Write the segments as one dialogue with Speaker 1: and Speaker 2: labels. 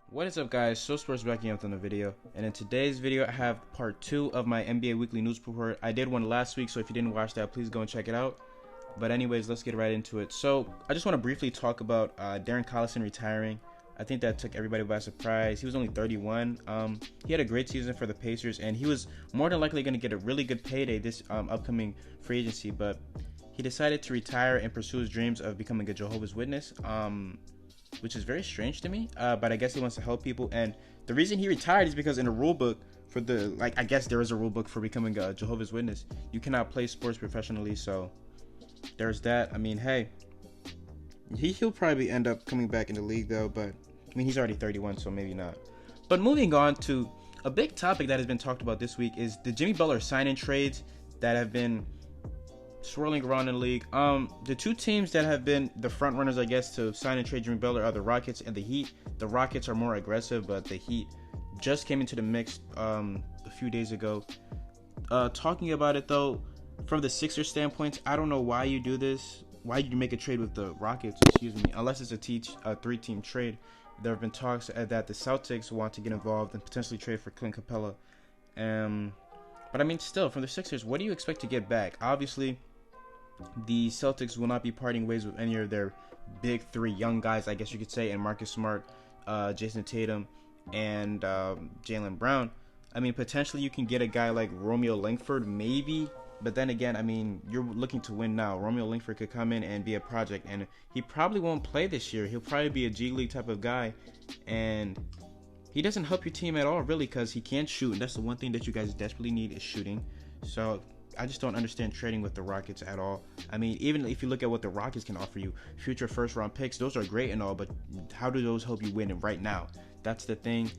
Speaker 1: What is up, guys? So Sports back again with another video, and in today's video I have part 2 of my NBA weekly news report. I did one last week, so if you didn't watch that, please go and check it out. But anyways, let's get right into it. So I just want to briefly talk about Darren Collison retiring. I think that took everybody by surprise. He was only 31. He had a great season for the Pacers, and he was more than likely going to get a really good payday this upcoming free agency, but he decided to retire and pursue his dreams of becoming a Jehovah's Witness. Which is very strange to me, but I guess he wants to help people. And the reason he retired is because in the rule book for the, I guess there is a rule book for becoming a Jehovah's Witness. You cannot play sports professionally, so there's that. I mean, hey, he'll probably end up coming back in the league though, but I mean, he's already 31, so maybe not. But moving on to a big topic that has been talked about this week is the Jimmy Butler sign-in trades that have been swirling around in the league. The two teams that have been the front runners, I guess, to sign and trade Jimmy Butler are the Rockets and the Heat. The Rockets are more aggressive, but the Heat just came into the mix a few days ago. Talking about it though, from the Sixers standpoint, I don't know why you do this. Why did you make a trade with the Rockets? Excuse me, unless it's a three-team trade. There have been talks that the Celtics want to get involved and potentially trade for Clint Capella. But I mean, still, from the Sixers, what do you expect to get back? Obviously, the Celtics will not be parting ways with any of their big three young guys, I guess you could say, and Marcus Smart, Jason Tatum, and Jaylen Brown. I mean, potentially you can get a guy like Romeo Langford, maybe. But then again, I mean, you're looking to win now. Romeo Langford could come in and be a project, and he probably won't play this year. He'll probably be a G League type of guy, and he doesn't help your team at all, really, because he can't shoot. And that's the one thing that you guys desperately need is shooting. So I just don't understand trading with the Rockets at all. I mean, even if you look at what the Rockets can offer you, future first-round picks, those are great and all, but how do those help you win right now? That's the thing.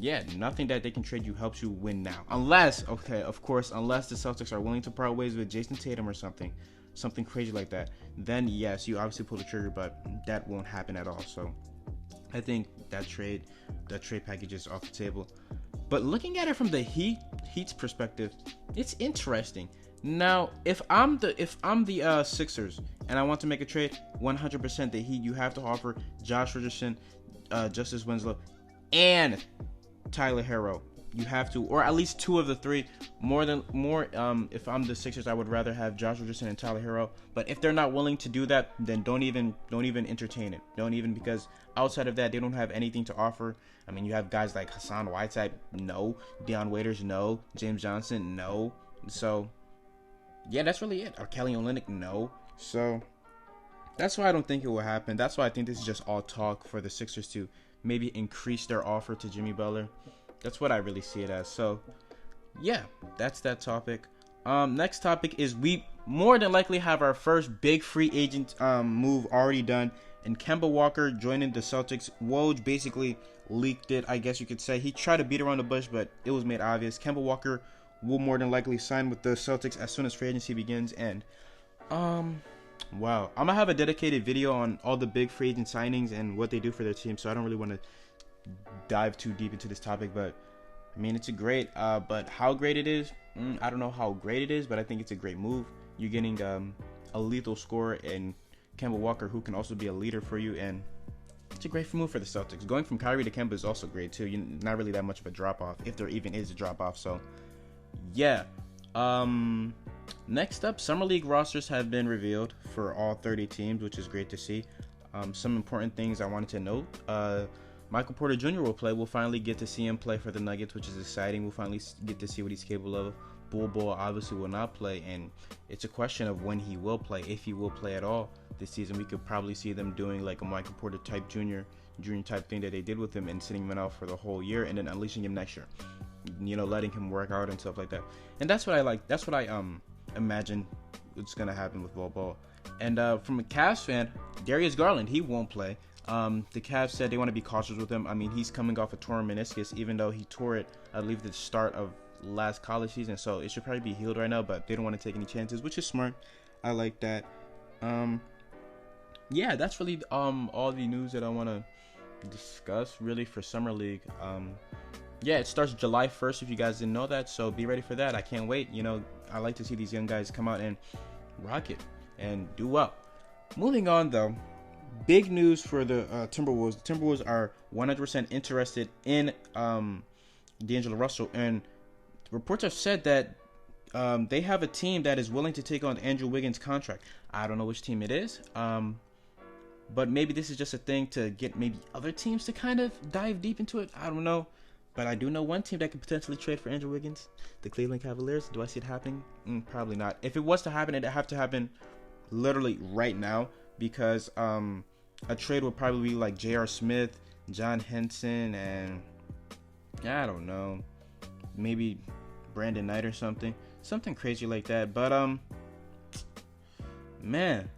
Speaker 1: Yeah, nothing that they can trade you helps you win now. Unless, okay, of course, unless the Celtics are willing to part ways with Jason Tatum or something crazy like that, then yes, you obviously pull the trigger, but that won't happen at all. So I think that trade package is off the table. But looking at it from the Heat's perspective, it's interesting. Now, if I'm the Sixers and I want to make a trade, 100% the Heat, you have to offer Josh Richardson, Justice Winslow, and Tyler Herro. You have to, or at least two of the three. If I'm the Sixers, I would rather have Josh Richardson and Tyler Herro. But if they're not willing to do that, then don't even entertain it. Don't even, because outside of that, they don't have anything to offer. I mean, you have guys like Hassan Whiteside, no. Dion Waiters, no. James Johnson, no. So yeah, that's really it. Or Kelly Olynyk, no. So that's why I don't think it will happen. That's why I think this is just all talk for the Sixers to maybe increase their offer to Jimmy Butler. That's what I really see it as. So yeah, that's that topic. Next topic is we more than likely have our first big free agent move already done, and Kemba Walker joining the Celtics. Woj basically leaked it, I guess you could say. He tried to beat around the bush, but it was made obvious. Kemba Walker will more than likely sign with the Celtics as soon as free agency begins. And wow, I'm gonna have a dedicated video on all the big free agent signings and what they do for their team, so I don't really want to dive too deep into this topic. But I mean, it's a great, but how great it is, I don't know how great it is, but I think it's a great move. You're getting a lethal scorer in Kemba Walker, who can also be a leader for you, and it's a great move for the Celtics. Going from Kyrie to Kemba is also great too. You're not really that much of a drop off, if there even is a drop off. So yeah. Next up, Summer League rosters have been revealed for all 30 teams, which is great to see. Some important things I wanted to note. Michael Porter Jr. will play. We'll finally get to see him play for the Nuggets, which is exciting. We'll finally get to see what he's capable of. Bol Bol obviously will not play, and it's a question of when he will play, if he will play at all this season. We could probably see them doing like a Michael Porter type junior type thing that they did with him, and sitting him out for the whole year and then unleashing him next year. You know, letting him work out and stuff like that. And that's what I like. That's what I imagine what's gonna happen with Bol Bol. And from a Cavs fan, Darius Garland, he won't play. The Cavs said they want to be cautious with him. I mean, he's coming off a torn meniscus, even though he tore it, I believe, at the start of last college season. So it should probably be healed right now, but they don't want to take any chances, which is smart. I like that. Yeah, that's really all the news that I want to discuss really for Summer League. Yeah, it starts July 1st if you guys didn't know that, so be ready for that. I can't wait. You know, I like to see these young guys come out and rock it and do well. Moving on though, big news for the Timberwolves. The Timberwolves are 100% interested in D'Angelo Russell, and reports have said that they have a team that is willing to take on Andrew Wiggins' contract. I don't know which team it is, but maybe this is just a thing to get maybe other teams to kind of dive deep into it. I don't know. But I do know one team that could potentially trade for Andrew Wiggins, the Cleveland Cavaliers. Do I see it happening? Probably not. If it was to happen, it'd have to happen literally right now, because a trade would probably be like J.R. Smith, John Henson, and I don't know, maybe Brandon Knight or something crazy like that. But man,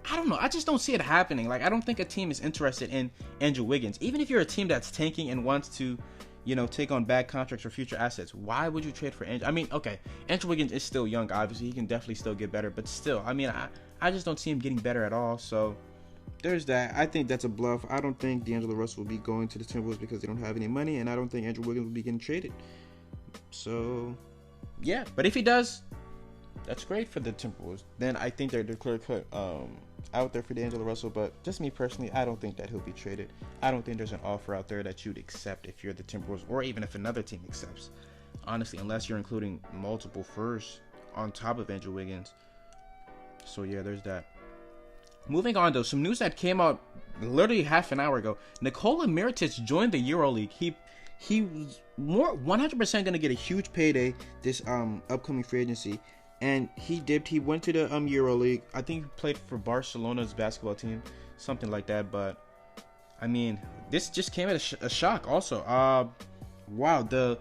Speaker 1: I don't know. I just don't see it happening. Like, I don't think a team is interested in Andrew Wiggins. Even if you're a team that's tanking and wants to, take on bad contracts or future assets, why would you trade for Andrew? I mean, okay, Andrew Wiggins is still young, obviously. He can definitely still get better. But still, I mean, I just don't see him getting better at all. So there's that. I think that's a bluff. I don't think D'Angelo Russell will be going to the Timberwolves because they don't have any money. And I don't think Andrew Wiggins will be getting traded. So, yeah. But if he does, that's great for the Timberwolves. Then I think they're clear cut out there for D'Angelo Russell. But just me personally, I don't think that he'll be traded. I don't think there's an offer out there that you'd accept if you're the Timberwolves, or even if another team accepts. Honestly, unless you're including multiple firsts on top of Andrew Wiggins. So yeah, there's that. Moving on though, some news that came out literally half an hour ago. Nikola Mirotic joined the EuroLeague. He was more 100% going to get a huge payday this upcoming free agency. And he dipped. He went to the EuroLeague. I think he played for Barcelona's basketball team, something like that. But I mean, this just came at a shock. Also, wow. The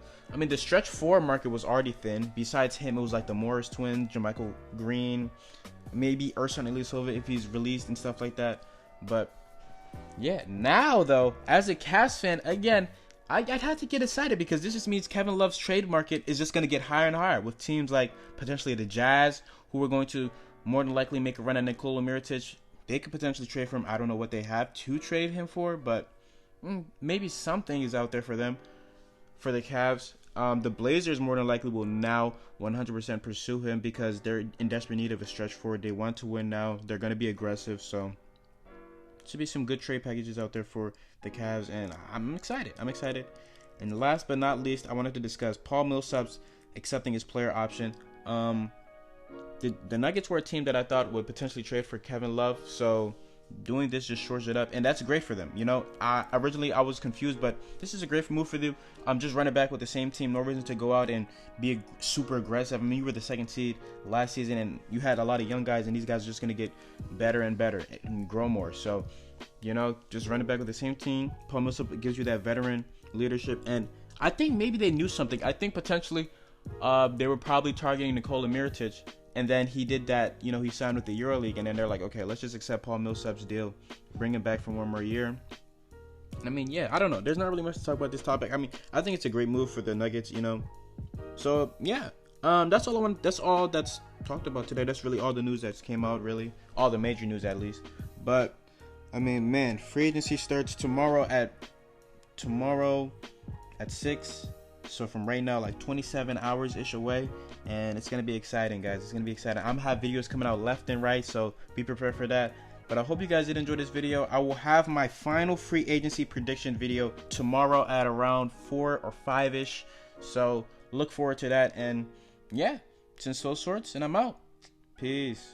Speaker 1: stretch four market was already thin. Besides him, it was like the Morris twins, JaMychal Green, maybe Ersan Ilyasova if he's released and stuff like that. But yeah, now though, as a Cavs fan, again, I'd have to get excited because this just means Kevin Love's trade market is just going to get higher and higher with teams like potentially the Jazz, who are going to more than likely make a run at Nikola Mirotic. They could potentially trade for him. I don't know what they have to trade him for, but maybe something is out there for them, for the Cavs. The Blazers more than likely will now 100% pursue him because they're in desperate need of a stretch forward. They want to win now. They're going to be aggressive, so should be some good trade packages out there for the Cavs, and I'm excited. And last but not least, I wanted to discuss Paul Millsap's accepting his player option. The Nuggets were a team that I thought would potentially trade for Kevin Love, so doing this just shores it up, and that's great for them. Originally I was confused, but this is a great move for them. Just running back with the same team, no reason to go out and be super aggressive. I mean, you were the second seed last season, and you had a lot of young guys, and these guys are just going to get better and better and grow more. So, just running back with the same team. Paul Millsap gives you that veteran leadership, and I think maybe they knew something. I think potentially they were probably targeting Nikola Mirotic, and then he did that, he signed with the EuroLeague, and then they're like, okay, let's just accept Paul Millsap's deal, bring him back for one more year. I mean, yeah, I don't know. There's not really much to talk about this topic. I mean, I think it's a great move for the Nuggets, So, yeah, that's all that's talked about today. That's really all the news that's came out, really. All the major news, at least. But, I mean, man, free agency starts tomorrow at 6. So from right now, like 27 hours-ish away. And it's going to be exciting, guys. It's going to be exciting. I'm going to have videos coming out left and right, so be prepared for that. But I hope you guys did enjoy this video. I will have my final free agency prediction video tomorrow at around 4 or 5-ish. So look forward to that. And yeah, it's In Soul Sorts, and I'm out. Peace.